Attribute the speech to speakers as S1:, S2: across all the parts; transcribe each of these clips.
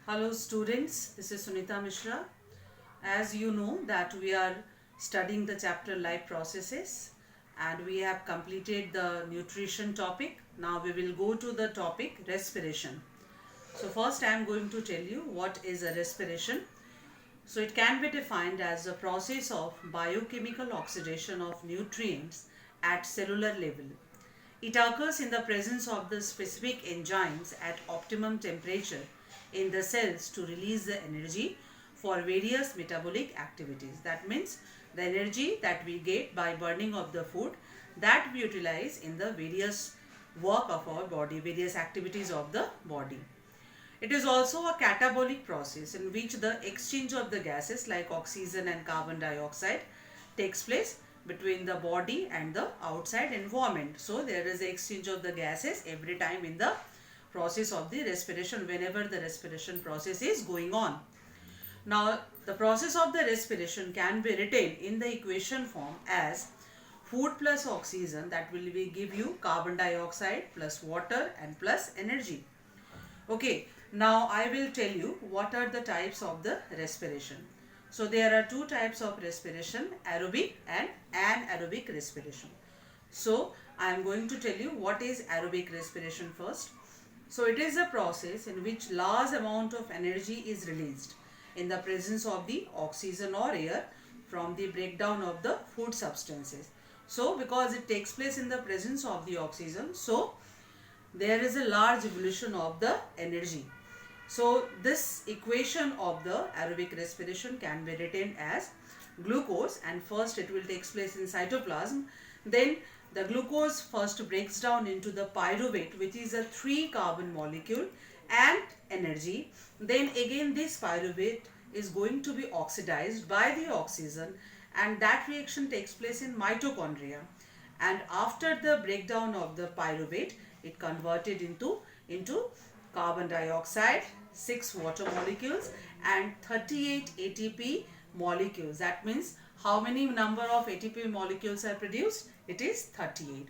S1: Hello students, this is Sunita Mishra. As you know that we are studying the chapter life processes and we have completed the nutrition topic. Now we will go to the topic respiration. So first I am going to tell you what is a respiration. So it can be defined as a process of biochemical oxidation of nutrients at cellular level. It occurs in the presence of the specific enzymes at optimum temperature in the cells to release the energy for various metabolic activities. That means the energy that we get by burning of the food that we utilize in the various work of our body, various activities of the body. It is also a catabolic process in which the exchange of the gases like oxygen and carbon dioxide takes place between the body and the outside environment. So there is the exchange of the gases every time in the process of the respiration, whenever the respiration process is going on. Now the process of the respiration can be written in the equation form as food plus oxygen, that will be give you carbon dioxide plus water and plus energy. Okay, now I will tell you what are the types of the respiration. So there are two types of respiration, aerobic and anaerobic respiration. So I am going to tell you what is aerobic respiration first. So it is a process in which large amount of energy is released in the presence of the oxygen or air from the breakdown of the food substances. So because it takes place in the presence of the oxygen, so there is a large evolution of the energy. So this equation of the aerobic respiration can be written as glucose, and first it will take place in cytoplasm. Then the glucose first breaks down into the pyruvate, which is a 3 carbon molecule, and energy. Then again this pyruvate is going to be oxidized by the oxygen, and that reaction takes place in mitochondria. And after the breakdown of the pyruvate, it converted into carbon dioxide, 6 water molecules and 38 ATP molecules. That means how many number of ATP molecules are produced? It is 38.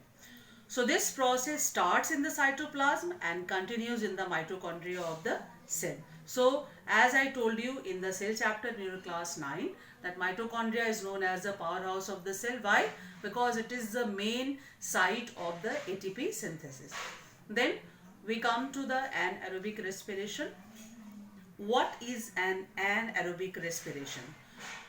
S1: So this process starts in the cytoplasm and continues in the mitochondria of the cell. So as I told you in the cell chapter in class 9, that mitochondria is known as the powerhouse of the cell. Why? Because it is the main site of the ATP synthesis. Then we come to the anaerobic respiration. What is an anaerobic respiration?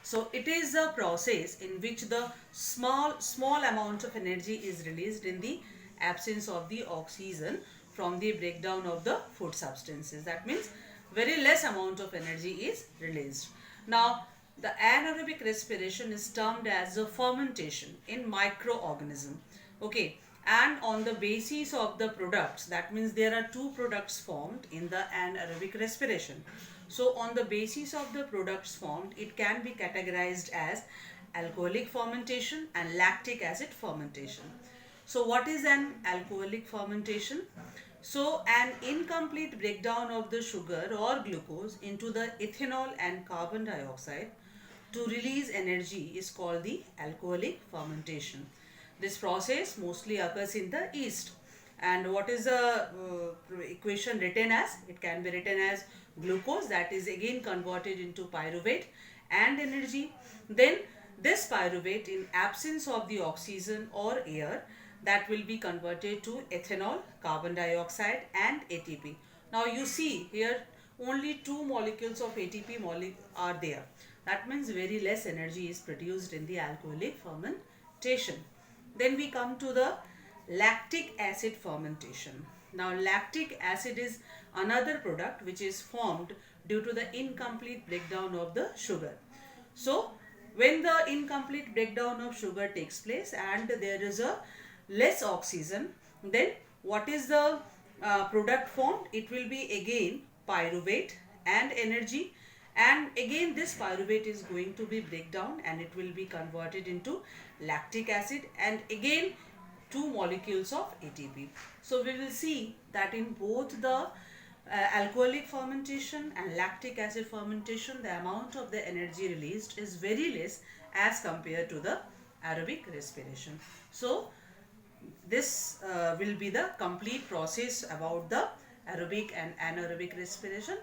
S1: So it is a process in which the small amount of energy is released in the absence of the oxygen from the breakdown of the food substances. That means very less amount of energy is released. Now the anaerobic respiration is termed as a fermentation in microorganism. Okay, and on the basis of the products, that means there are two products formed in the anaerobic respiration. So on the basis of the products formed, it can be categorized as alcoholic fermentation and lactic acid fermentation. So what is an alcoholic fermentation? So an incomplete breakdown of the sugar or glucose into the ethanol and carbon dioxide to release energy is called the alcoholic fermentation. This process mostly occurs in the yeast. And what is the equation written as? It can be written as glucose, that is again converted into pyruvate and energy. Then this pyruvate, in absence of the oxygen or air, that will be converted to ethanol, carbon dioxide and ATP. Now you see here only 2 molecules of ATP are there. That means very less energy is produced in the alcoholic fermentation. Then we come to the lactic acid fermentation. Now lactic acid is another product which is formed due to the incomplete breakdown of the sugar. So when the incomplete breakdown of sugar takes place and there is a less oxygen, then what is the product formed? It will be again pyruvate and energy, and again this pyruvate is going to be break down and it will be converted into lactic acid, and again 2 molecules of ATP. So we will see that in both the alcoholic fermentation and lactic acid fermentation, the amount of the energy released is very less as compared to the aerobic respiration. So this will be the complete process about the aerobic and anaerobic respiration.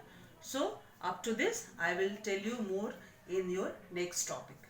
S1: So up to this, I will tell you more in your next topic.